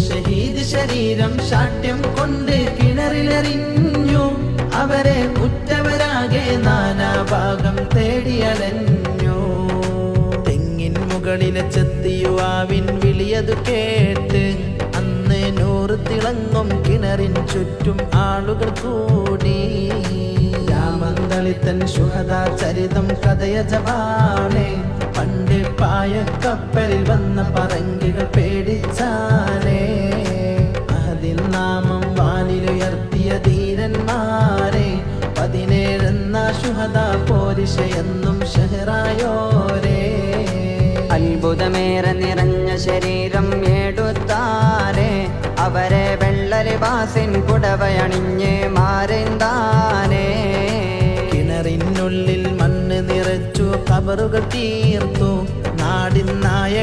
ഷഹീദ് ശരീരം ശാഠ്യം കൊണ്ട് കിണറിലെറിഞ്ഞു. അവരെ ഉറ്റവരാകെ നാനാഭാഗം തേടിയലഞ്ഞു. തെങ്ങിൻ മുകളിലെ ചെത്തിയുവാവിൻ വിളിയതു കേട്ട് അന്ന് 100 തിളങ്ങും കിണറിൻ ചുറ്റും ആളുകൾ കൂടി. രാമന്തളിത്തൻ ശുഹദാ ചരിതം കഥയജമാണ്. പണ്ട് പായക്കപ്പലിൽ വന്ന പറങ്കികൾ പേടിച്ചാലേ. അതിൽ നാമം വാനിലുയർത്തിയ ധീരന്മാരെ 17 എന്ന ശുഹദാ പോരിശയെന്നും ഷഹറായോരേ. അത്ഭുതമേറെ നിറഞ്ഞ ശരീരം എടുത്താരെ അവരെ വെള്ളലിബാസിൻ പുടവയണിഞ്ഞ് മാറിന്താനേ. കിണറിനുള്ളിൽ മണ്ണ് നിറച്ചു കബറുകൾ തീർത്തു. നാടിൻ നായക